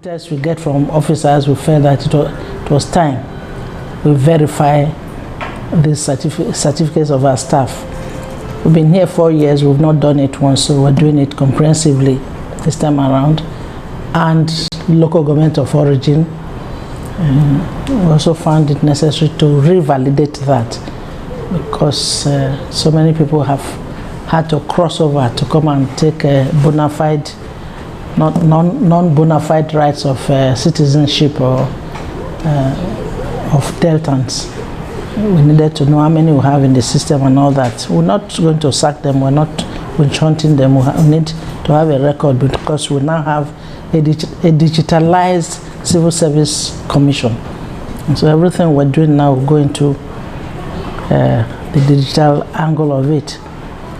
protest we get from officers, we felt that it was time we verify these certificates of our staff. We've been here 4 years, we've not done it once, so we're doing it comprehensively this time around. And local government of origin, we also found it necessary to revalidate that, because so many people have had to cross over to come and take bona fide, non-bona fide rights of citizenship or of Deltans. We needed to know how many we have in the system and all that. We're not going to sack them, we're not witch hunting them. We need to have a record, because we now have a digitalized civil service commission. And so everything we're doing now will go into the digital angle of it.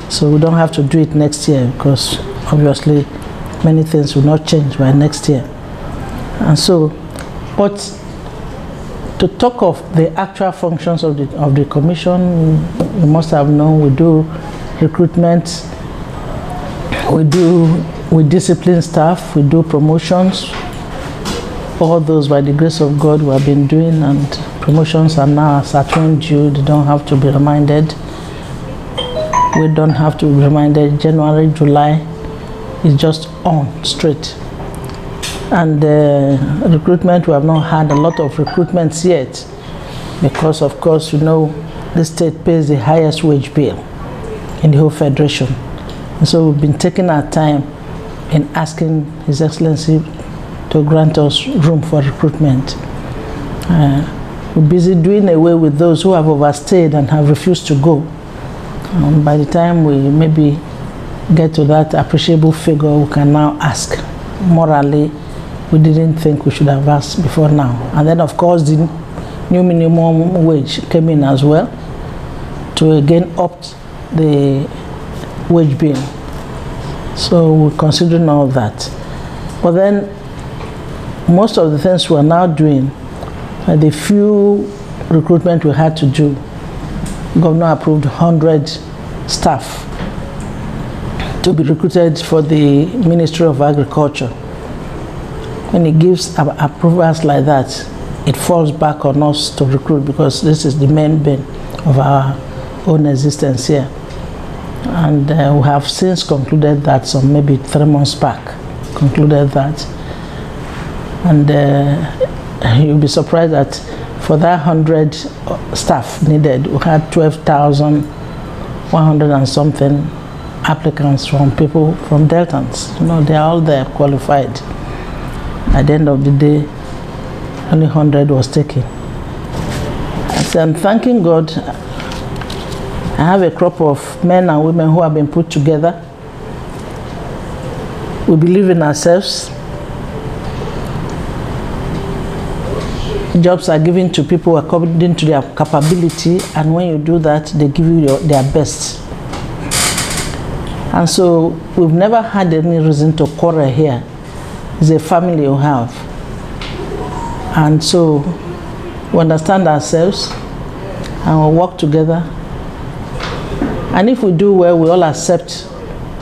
So we don't have to do it next year, because obviously many things will not change by next year. And so, but to talk of the actual functions of the commission, you must have known we do recruitment, we discipline staff, we do promotions. All those, by the grace of God, we have been doing, and promotions are now certain due. They don't have to be reminded. We don't have to be reminded. January, July is just on straight. And recruitment, we have not had a lot of recruitments yet, because of course, you know, the state pays the highest wage bill in the whole federation. And so we've been taking our time in asking His Excellency to grant us room for recruitment. We're busy doing away with those who have overstayed and have refused to go. By the time we maybe get to that appreciable figure, we can now ask. Morally, we didn't think we should have asked before now. And then of course the new minimum wage came in as well to again up the wage bill. So we're considering all that. But then most of the things we're now doing, the few recruitment we had to do, Governor approved 100 staff to be recruited for the Ministry of Agriculture. When he gives approvals like that, it falls back on us to recruit, because this is the main bane of our own existence here. And we have since concluded that, some maybe 3 months back, concluded that. And you'll be surprised that for that 100 staff needed, we had 12,100 and something applicants from people from Deltans. You know, they're all there qualified. At the end of the day, only 100 was taken. So I'm thanking God. I have a crop of men and women who have been put together. We believe in ourselves. Jobs are given to people according to their capability, and when you do that, they give you their best. And so we've never had any reason to quarrel here. It's a family you have. And so we understand ourselves and we work together. And if we do well, we all accept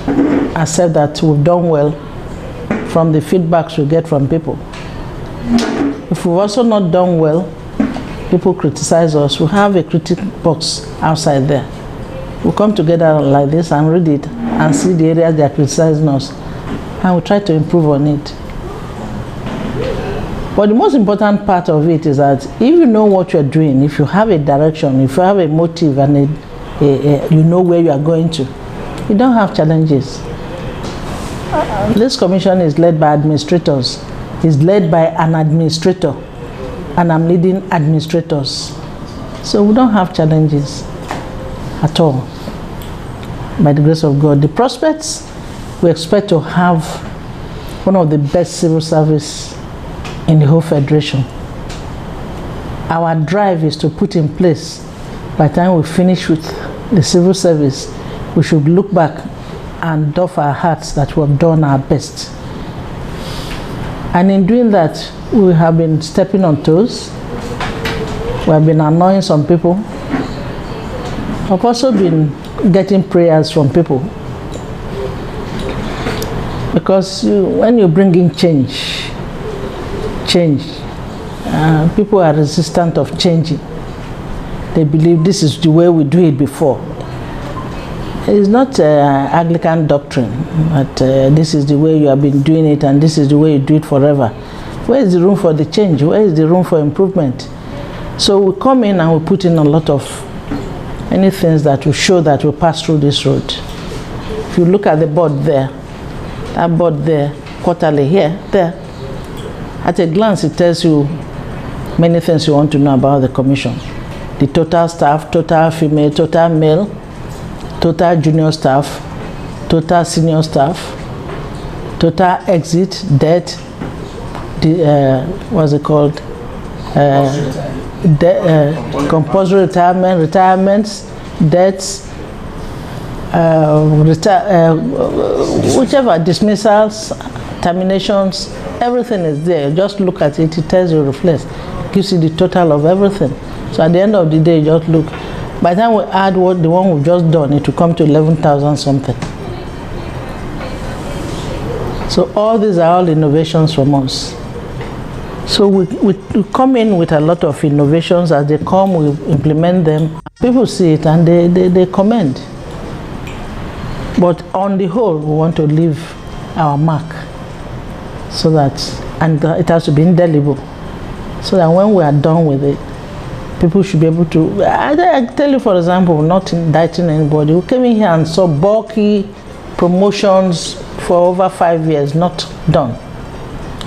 that we've done well from the feedbacks we get from people. If we've also not done well, people criticize us. We have a critic box outside there. We come together like this and read it and see the areas they are criticizing us, and we try to improve on it. But the most important part of it is that if you know what you're doing, if you have a direction, if you have a motive, and you know where you are going to, you don't have challenges. This commission is led by administrators. It's led by an administrator, and I'm leading administrators. So we don't have challenges at all, by the grace of God. The prospects, we expect to have one of the best civil service in the whole federation. Our drive is to put in place, by the time we finish with the civil service, we should look back and doff our hearts that we have done our best. And in doing that, we have been stepping on toes. We have been annoying some people. I've also been getting prayers from people. Because when you bring in change, change. People are resistant of changing. They believe this is the way we do it before. It's not Anglican doctrine, but this is the way you have been doing it and this is the way you do it forever. Where is the room for the change? Where is the room for improvement? So we come in and we put in a lot of many things that will show that we pass through this road. If you look at the board there, that board there, quarterly here, there, at a glance it tells you many things you want to know about the commission. The total staff, total female, total male, total junior staff, total senior staff, total exit, debt, what's it called? Compulsory retirement, retirements, debts, whichever, dismissals, terminations, everything is there. Just look at it, it tells you, reflects, gives you the total of everything. So at the end of the day, you just look. By the time we add the one we've just done, it will come to 11,000 something. So all these are all innovations from us. So we come in with a lot of innovations. As they come, we implement them. People see it and they commend. But on the whole, we want to leave our mark so that, and it has to be indelible, so that when we are done with it, people should be able to. I tell you, for example, not indicting anybody. We came in here and saw bulky promotions for over 5 years, not done.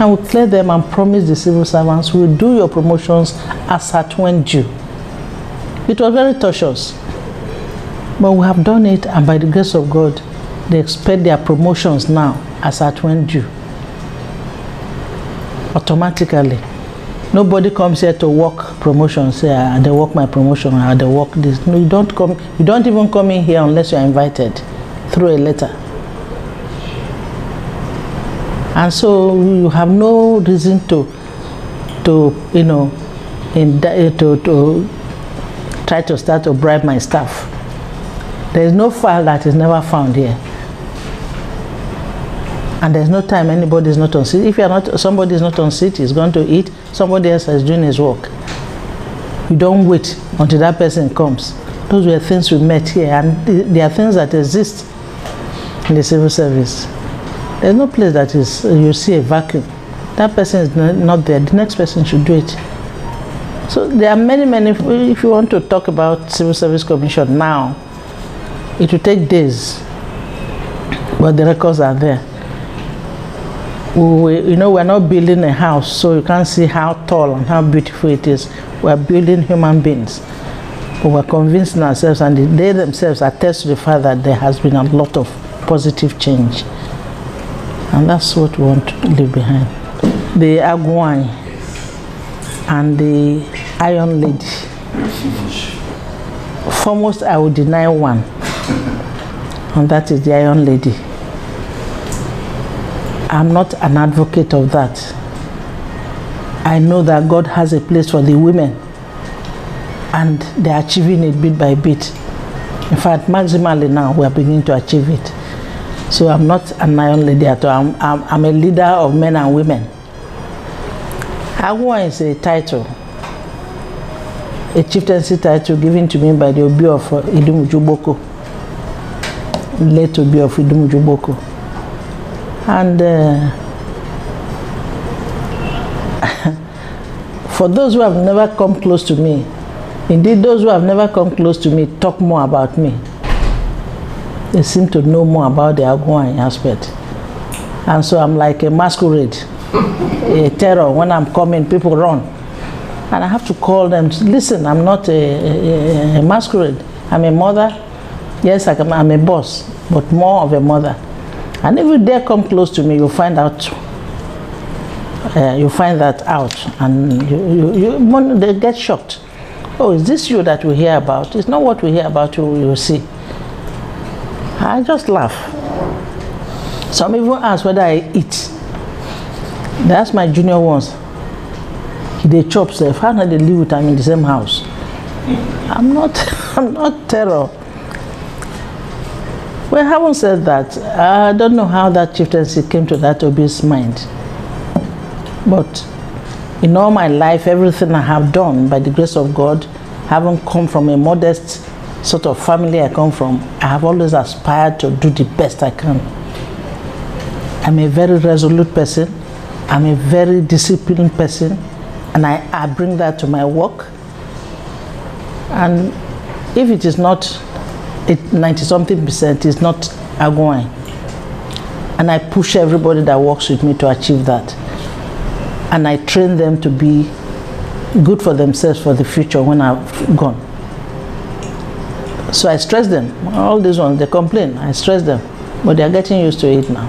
And we clear them and promise the civil servants, we'll do your promotions as at when due. It was very tortuous. But we have done it, and by the grace of God, they expect their promotions now as at when due. Automatically. Nobody comes here to work promotion, say, they work my promotion, or they work this. No, you don't even come in here unless you are invited through a letter. And so you have no reason to try to start to bribe my staff. There is no file that is never found here. And there's no time anybody is not on seat. If somebody is not on seat, he's going to eat, somebody else is doing his work. You don't wait until that person comes. Those were things we met here, and there are things that exist in the civil service. There's no place that is, you see a vacuum. That person is not there, the next person should do it. So there are many, if you want to talk about Civil Service Commission now, it will take days, but the records are there. We're not building a house, so you can't see how tall and how beautiful it is. We're building human beings. But we're convincing ourselves, and they themselves attest to the fact that there has been a lot of positive change. And that's what we want to leave behind. The Agwai and the Iron Lady. Foremost, I would deny one, and that is the Iron Lady. I'm not an advocate of that. I know that God has a place for the women, and they're achieving it bit by bit. In fact, maximally now, we are beginning to achieve it. So I'm not an Iron Lady at all. I'm a leader of men and women. Agwa is a title, a chieftaincy title given to me by the Obi of Idumujuboko, late Obi of Idumujuboko. And for those who have never come close to me, indeed those who have never come close to me talk more about me. They seem to know more about the Agwai aspect. And so I'm like a masquerade, a terror. When I'm coming, people run. And I have to call them, listen, I'm not a masquerade. I'm a mother. Yes, I'm a boss, but more of a mother. And if you dare come close to me, you'll find out. You'll find that out. And they get shocked. Oh, is this you that we hear about? It's not what we hear about you see. I just laugh. Some even ask whether I eat. They ask my junior ones. They chop self. How do they live with them in the same house? I'm not terror. Well, having said that, I don't know how that chieftaincy came to that Obi's mind. But In all my life, everything I have done by the grace of God, having come from a modest sort of family I come from, I have always aspired to do the best I can. I'm a very resolute person. I'm a very disciplined person, and I bring that to my work. And if it is not 90-something%, it's not outgoing. And I push everybody that works with me to achieve that. And I train them to be good for themselves for the future when I've gone. So I stress them. All these ones, they complain. I stress them, but they are getting used to it now.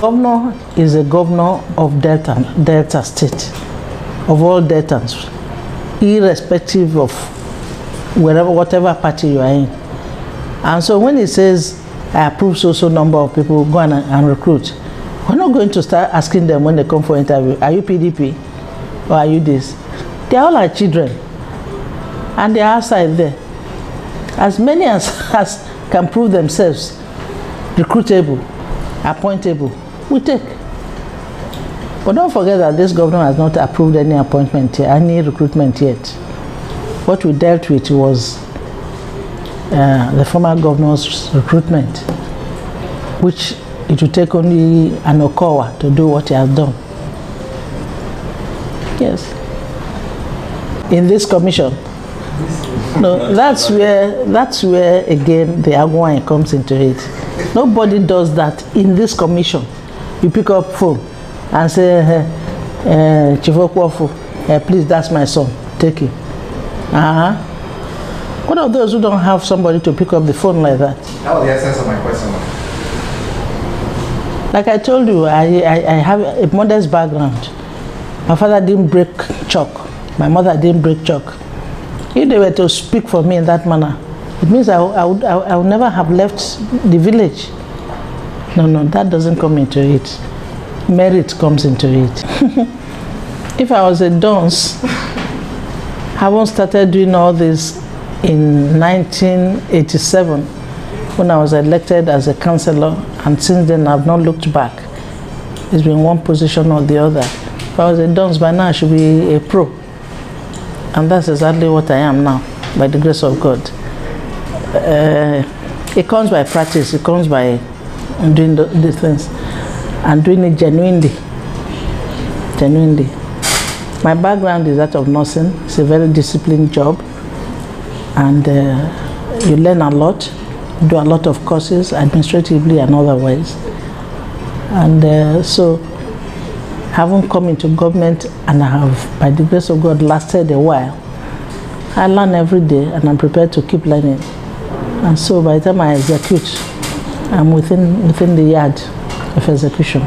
Governor is a governor of Delta State, of all Deltans, irrespective of whatever party you are in. And so when he says, I approve so number of people, go and recruit, we're not going to start asking them when they come for interview, are you PDP or are you this? They all are children, and they are outside there. As many as can prove themselves recruitable, appointable, we take. But don't forget that this governor has not approved any appointment, any recruitment yet. What we dealt with was the former governor's recruitment, which it will take only an Okowa to do what he has done. Yes. In this commission. No, that's where again the Agwai comes into it. Nobody does that in this commission. You pick up phone and say, Nkem Okwuofu, please, that's my son, take it. What of those who don't have somebody to pick up the phone like that? That was the essence of my question. Like I told you, I have a modest background. My father didn't break chalk. My mother didn't break chalk. If they were to speak for me in that manner, it means I would never have left the village. No, that doesn't come into it. Merit comes into it. If I was a dunce, I won't started doing all this in 1987 when I was elected as a councillor, and since then I've not looked back. It's been one position or the other. If I was a dunce, by now I should be a pro. And that's exactly what I am now, by the grace of God. It comes by practice, it comes by doing these things, and doing it genuinely. My background is that of nursing. It's a very disciplined job, and you learn a lot, do a lot of courses, administratively and otherwise. And so, having come into government, and I have, by the grace of God, lasted a while, I learn every day, and I'm prepared to keep learning. And so by the time I execute, I'm within the yard of execution.